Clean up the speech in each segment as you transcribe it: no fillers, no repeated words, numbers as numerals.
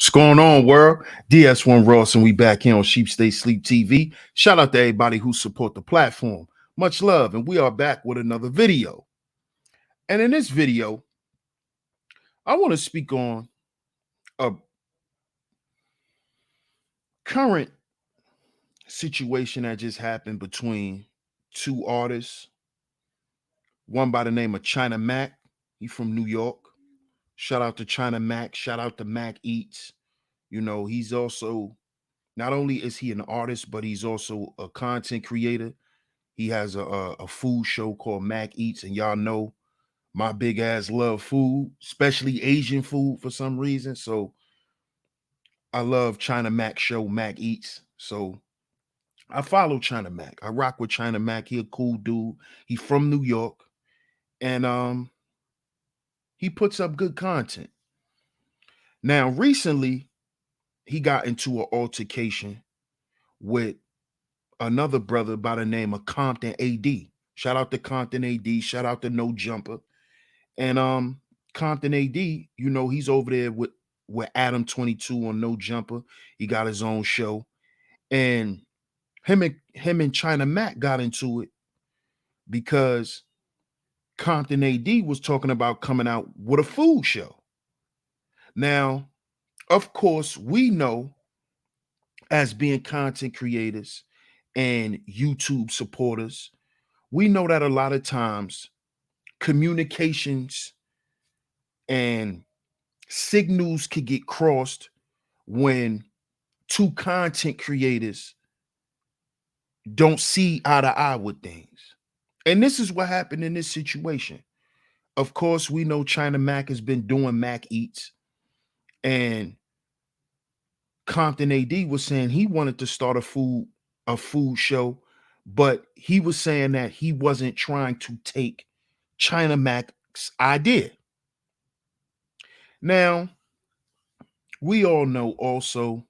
What's going on, world? DS1 Ross, and we back here on Sheep Stay Sleep TV. Shout out to everybody who support the platform. Much love, and we are back with another video. And in this video, I want to speak on a current situation that just happened between two artists. One by the name of China Mac. He's from New York. Shout out to China Mac. Shout out to Mac Eats. You know, he's also, not only is he an artist, but he's also a content creator. He has a food show called Mac Eats, and y'all know my big ass love food, especially Asian food for some reason. So I love China Mac show, Mac Eats. So I follow China Mac. I rock with China Mac. He a cool dude. He from New York, and he puts up good content. Now recently, he got into an altercation with another brother by the name of Compton AD. Shout out to Compton AD. Shout out to No Jumper. And Compton AD, you know, he's over there with Adam 22 on No Jumper. He got his own show. And him and China Mac got into it because Compton AD was talking about coming out with a food show. Now, of course, we know as being content creators and YouTube supporters, we know that a lot of times communications and signals could get crossed when two content creators don't see eye to eye with things. And this is what happened in this situation. Of course, we know China Mac has been doing Mac Eats, and Compton AD was saying he wanted to start a food show, but he was saying that he wasn't trying to take China Mac's idea. Now, we all know also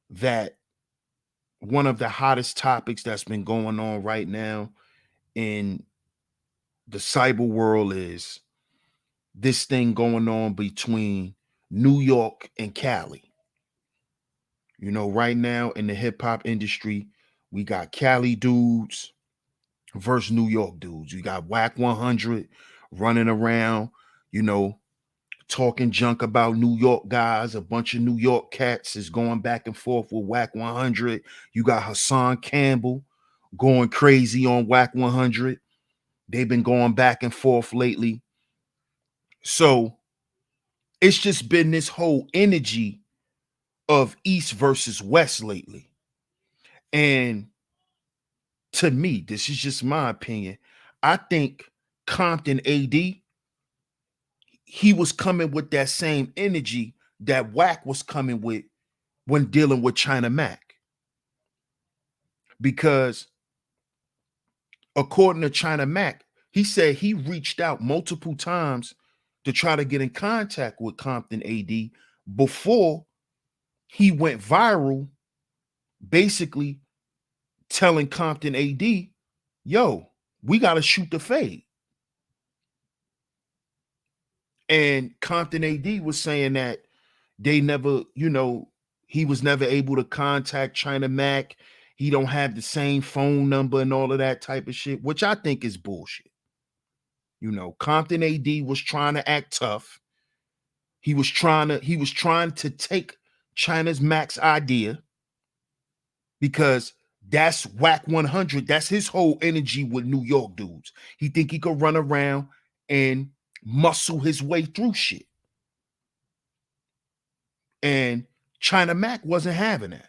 that one of the hottest topics that's been going on right now in the cyber world is this thing going on between New York and Cali. You know, right now in the hip hop industry, we got Cali dudes versus New York dudes. You got Whack 100 running around, you know, talking junk about New York guys. A bunch of New York cats is going back and forth with Whack 100. You got Hassan Campbell going crazy on Whack 100. They've been going back and forth lately. So it's just been this whole energy of East versus West lately. And to me, this is just my opinion. I think Compton AD, he was coming with that same energy that Wack was coming with when dealing with China Mac. Because according to China Mac, he said he reached out multiple times to try to get in contact with Compton AD before he went viral, basically telling Compton AD, yo, we got to shoot the fade. And Compton AD was saying that they never, you know, he was never able to contact China Mac. He don't have the same phone number and all of that type of shit, which I think is bullshit. You know, Compton AD was trying to act tough. He was trying to take China's Mac's idea because that's Whack 100. That's his whole energy with New York dudes. He think he could run around and muscle his way through shit. And China Mac wasn't having that.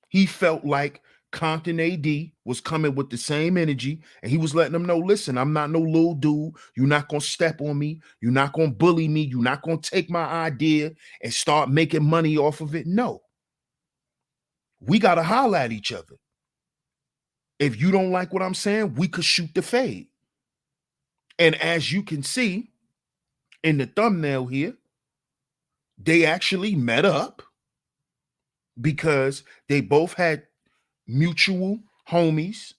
He felt like Compton AD was coming with the same energy, and he was letting them know, listen, I'm not no little dude. You're not going to step on me. You're not going to bully me. You're not going to take my idea and start making money off of it. No. We got to holler at each other. If you don't like what I'm saying, we could shoot the fade. And as you can see in the thumbnail here, they actually met up because they both had mutual homies.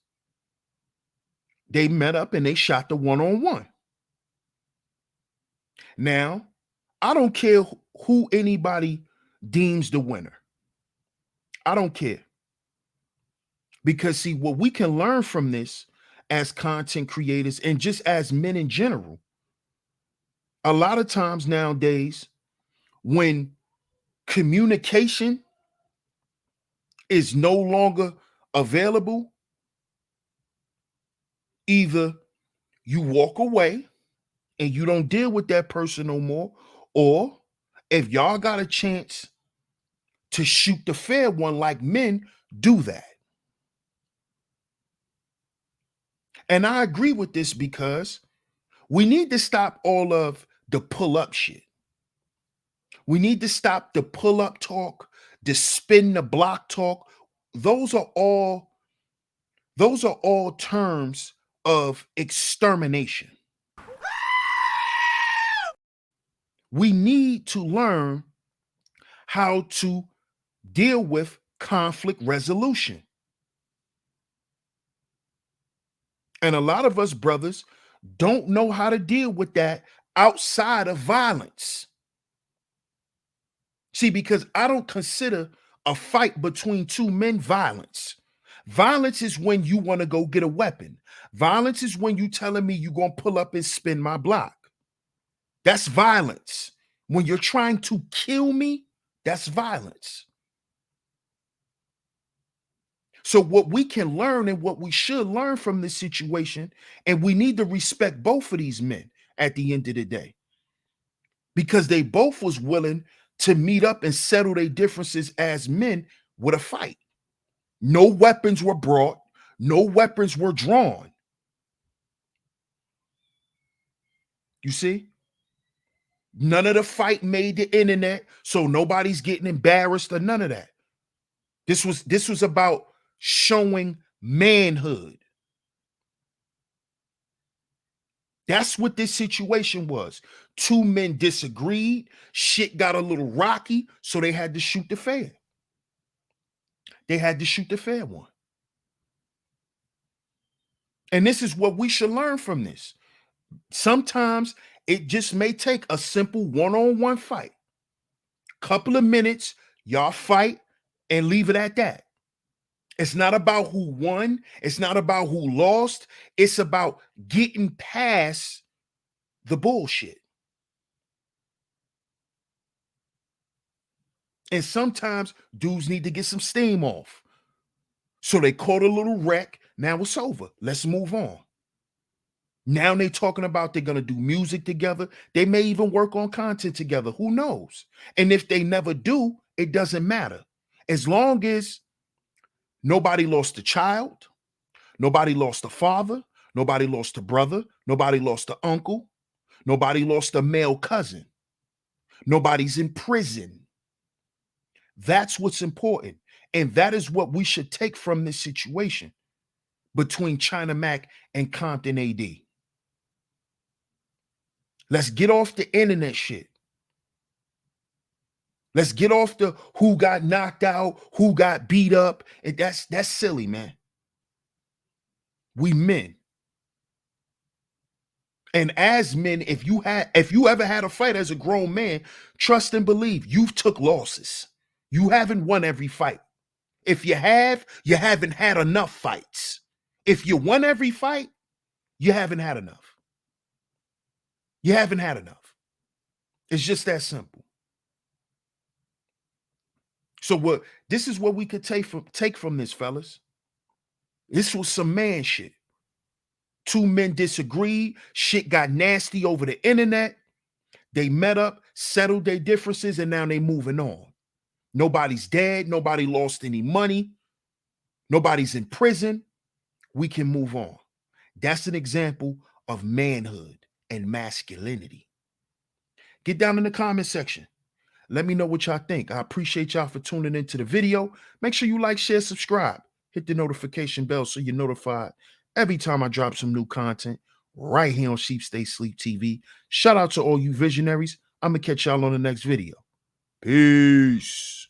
They met up and they shot the one-on-one. Now, I don't care who anybody deems the winner. I don't care. Because see, what we can learn from this as content creators and just as men in general, a lot of times nowadays, when communication is no longer available, either you walk away and you don't deal with that person no more, or if y'all got a chance to shoot the fair one like men, do that. And I agree with this because we need to stop all of the pull up shit. We need to stop the pull up talk, the spin the block talk. Those are all those are all terms of extermination. We need to learn how to deal with conflict resolution. And a lot of us brothers don't know how to deal with that outside of violence. See, because I don't consider a fight between two men violence. Violence is when you want to go get a weapon. Violence is when you telling me you're going to pull up and spin my block. That's violence. When you're trying to kill me, that's violence. So what we can learn and what we should learn from this situation, and we need to respect both of these men at the end of the day, because they both was willing to meet up and settle their differences as men with a fight. No weapons were brought, no weapons were drawn. You see? None of the fight made the internet, so nobody's getting embarrassed or none of that. This was about showing manhood. That's what this situation was. Two men disagreed, shit got a little rocky, so they had to shoot the fair. They had to shoot the fair one. And this is what we should learn from this. Sometimes it just may take a simple one-on-one fight. Couple of minutes, y'all fight and leave it at that. It's not about who won, it's not about who lost, it's about getting past the bullshit. And sometimes dudes need to get some steam off. So they caught a little wreck. Now it's over. Let's move on. Now they're talking about they're going to do music together. They may even work on content together. Who knows? And if they never do, it doesn't matter. As long as nobody lost a child, nobody lost a father, nobody lost a brother, nobody lost an uncle, nobody lost a male cousin, nobody's in prison. That's what's important. And that is what we should take from this situation between China Mac and Compton AD. Let's get off the internet shit. Let's get off the who got knocked out, who got beat up. And that's silly, man. We men. And as men, if you ever had a fight as a grown man, trust and believe you've took losses. You haven't won every fight. If you have, you haven't had enough fights. If you won every fight, you haven't had enough. You haven't had enough. It's just that simple. So this is what we could take from this, fellas. This was some man shit. Two men disagreed, shit got nasty over the internet. They met up, settled their differences, and now they moving on. Nobody's dead, nobody lost any money, nobody's in prison. We can move on. That's an example of manhood and masculinity. Get down in the comment section. Let me know what y'all think. I appreciate y'all for tuning into the video. Make sure you like, share, subscribe. Hit the notification bell so you're notified every time I drop some new content right here on Sheep Stay Sleep TV. Shout out to all you visionaries. I'm going to catch y'all on the next video. Peace.